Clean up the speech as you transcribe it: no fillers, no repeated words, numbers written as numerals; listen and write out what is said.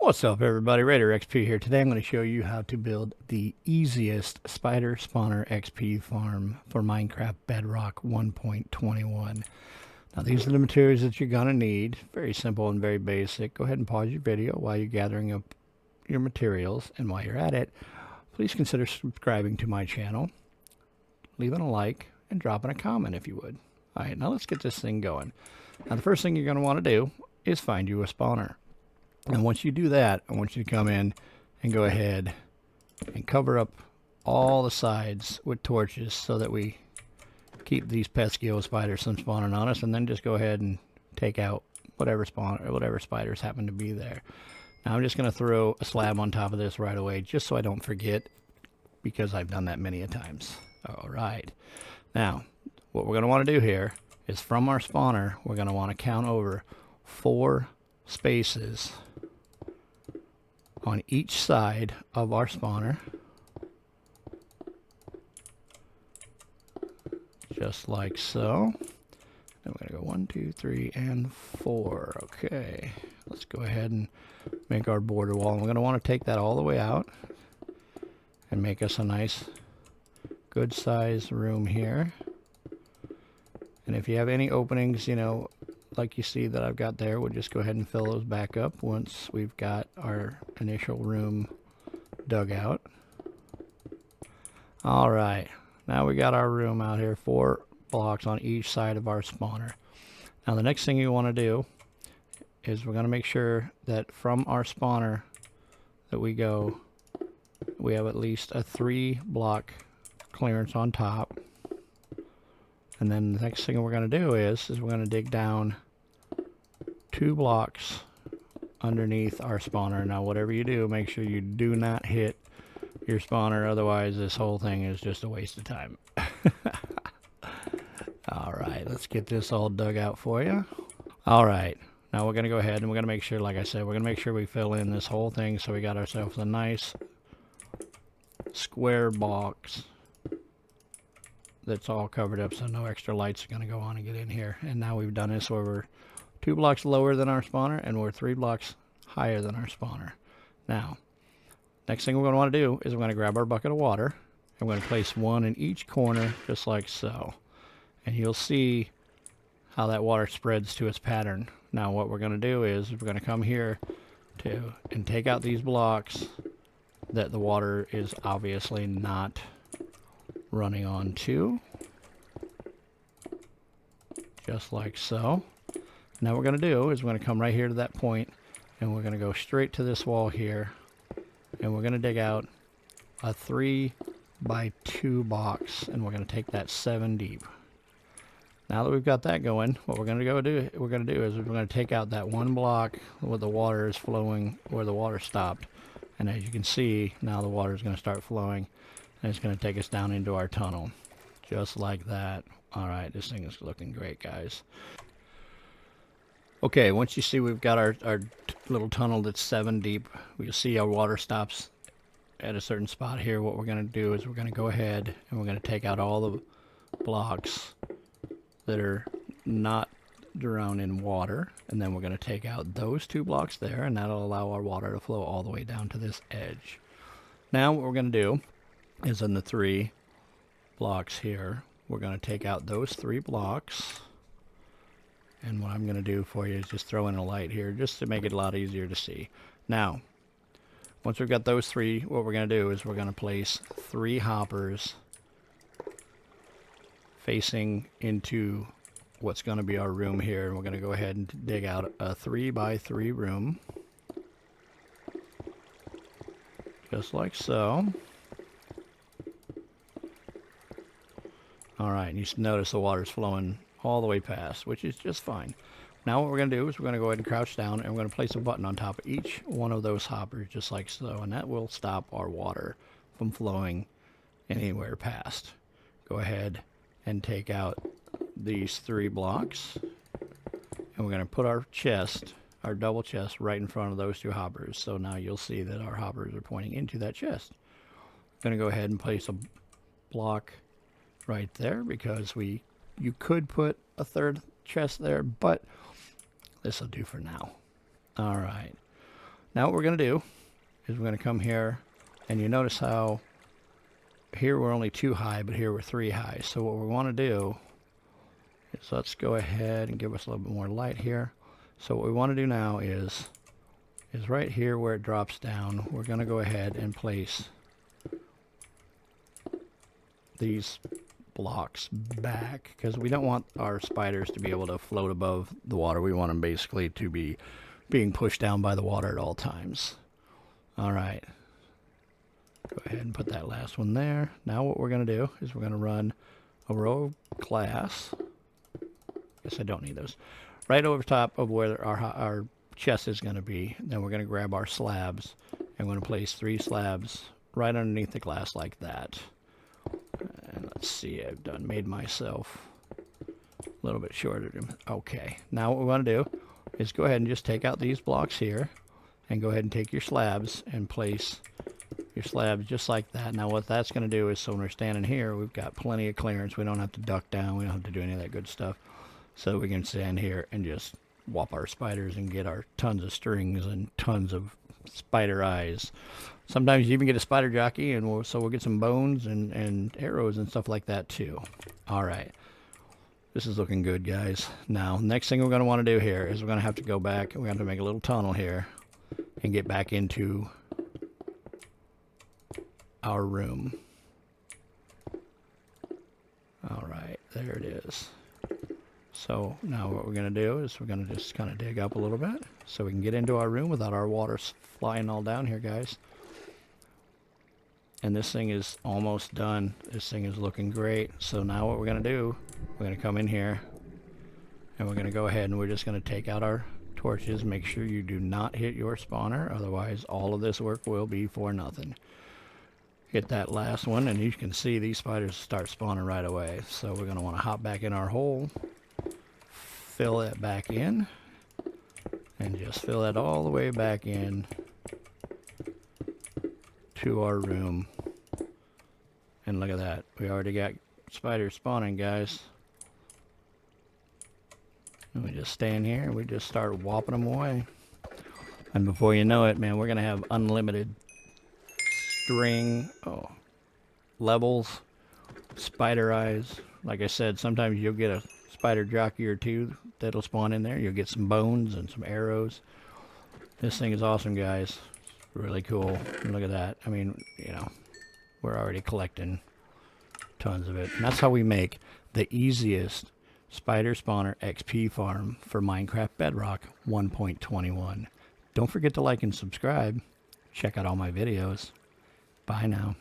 What's up everybody, Raider XP here. Today I'm going to show you how to build the easiest spider spawner XP farm for Minecraft Bedrock 1.21. Now these are the materials that you're going to need. Very simple and very basic. Go ahead and pause your video while you're gathering up your materials, and while you're at it, please consider subscribing to my channel, leaving a like, and dropping a comment if you would. Alright, now let's get this thing going. Now the first thing you're going to want to do is find you a spawner. And once you do that, I want you to come in and go ahead and cover up all the sides with torches so that we keep these pesky old spiders from spawning on us, and then just go ahead and take out whatever spiders happen to be there. Now I'm just going to throw a slab on top of this right away just so I don't forget, because I've done that many a times. Alright. Now, what we're going to want to do here is from our spawner, we're going to want to count over 4 spaces on each side of our spawner, just like so. Then we're going to go 1, 2, 3, and 4. Okay, let's go ahead and make our border wall. And we're going to want to take that all the way out and make us a nice good size room here. And if you have any openings, you know, like you see that I've got there, we'll just go ahead and fill those back up once we've got our initial room dug out. Alright, now we got our room out here, 4 blocks on each side of our spawner. Now the next thing you want to do is we're going to make sure that from our spawner that we have at least a 3 block clearance on top. And then the next thing we're going to do is we're going to dig down 2 blocks underneath our spawner. Now whatever you do, make sure you do not hit your spawner, otherwise this whole thing is just a waste of time. Alright, let's get this all dug out for you. Alright, now we're going to go ahead and we're going to make sure, like I said, we're going to make sure we fill in this whole thing so we got ourselves a nice square box that's all covered up, so no extra lights are going to go on and get in here. And now we've done this where we're 2 blocks lower than our spawner and we're 3 blocks higher than our spawner. Now, next thing we're going to want to do is we're going to grab our bucket of water and we're going to place 1 in each corner, just like so. And you'll see how that water spreads to its pattern. Now what we're going to do is we're going to come here and take out these blocks that the water is obviously not running onto, just like so. Now what we're going to do is we're going to come right here to that point and we're going to go straight to this wall here, and we're going to dig out a 3 by 2 box, and we're going to take that 7 deep. Now that we've got that going, what we're going to do is we're going to take out that 1 block where the water is flowing, where the water stopped, and as you can see now the water is going to start flowing. And it's going to take us down into our tunnel, just like that. Alright, this thing is looking great, guys. Okay, once you see we've got our little tunnel that's 7 deep, we'll see our water stops at a certain spot here. What we're going to do is we're going to go ahead and we're going to take out all the blocks that are not drowned in water, and then we're going to take out those 2 blocks there, and that'll allow our water to flow all the way down to this edge. Now what we're going to do is in the 3 blocks here, we're going to take out those 3 blocks, and what I'm going to do for you is just throw in a light here just to make it a lot easier to see. Now once we've got those 3, what we're going to do is we're going to place 3 hoppers facing into what's going to be our room here, and we're going to go ahead and dig out a 3 by 3 room, just like so. Alright, and you notice the water's flowing all the way past, which is just fine. Now what we're going to do is we're going to go ahead and crouch down, and we're going to place a button on top of each one of those hoppers, just like so, and that will stop our water from flowing anywhere past. Go ahead and take out these 3 blocks, and we're going to put our chest, our double chest, right in front of those 2 hoppers. So now you'll see that our hoppers are pointing into that chest. I'm going to go ahead and place a block right there, because you could put a 3rd chest there, but this will do for now. Alright, Now what we're going to do is we're going to come here, and you notice how here we're only 2 high, but here we're 3 high. So what we want to do is let's go ahead and give us a little bit more light here. So what we want to do now is right here where it drops down, we're going to go ahead and place these blocks back, because we don't want our spiders to be able to float above the water. We want them basically to be being pushed down by the water at all times. All right, go ahead and put that last one there. Now what we're going to do is we're going to run a row of glass. Guess I don't need those. Right over top of where our chest is going to be. Then we're going to grab our slabs, and we're going to place 3 slabs right underneath the glass like that. And let's see, I've made myself a little bit shorter. Okay, now what we want to do is go ahead and just take out these blocks here, and go ahead and take your slabs and place your slabs just like that. Now what that's going to do is, so when we're standing here, we've got plenty of clearance. We don't have to duck down. We don't have to do any of that good stuff. So we can stand here and just whop our spiders and get our tons of strings and tons of spider eyes. Sometimes you even get a spider jockey, and we'll get some bones and arrows and stuff like that too. All right, this is looking good, guys. Now, next thing we're going to want to do here is we're going to have to go back, and we have to make a little tunnel here and get back into our room. All right, there it is. So now what we're going to do is we're going to just kind of dig up a little bit so we can get into our room without our water flying all down here, guys. And this thing is almost done. This thing is looking great. So now what we're going to do, we're going to come in here, and we're going to go ahead and we're just going to take out our torches. Make sure you do not hit your spawner, otherwise all of this work will be for nothing. Hit that last one, and you can see these spiders start spawning right away. So we're going to want to hop back in our hole, fill it back in, and just fill it all the way back in to our room. And look at that, we already got spiders spawning, guys. And we just stand here and we just start whopping them away, and before you know it, man, we're gonna have unlimited string levels, spider eyes. Like I said, sometimes you'll get a spider jockey or 2 that'll spawn in there. You'll get some bones and some arrows. This thing is awesome, guys. Really cool. And look at that. I mean, you know, we're already collecting tons of it. And that's how we make the easiest spider spawner XP farm for Minecraft Bedrock 1.21. Don't forget to like and subscribe. Check out all my videos. Bye now.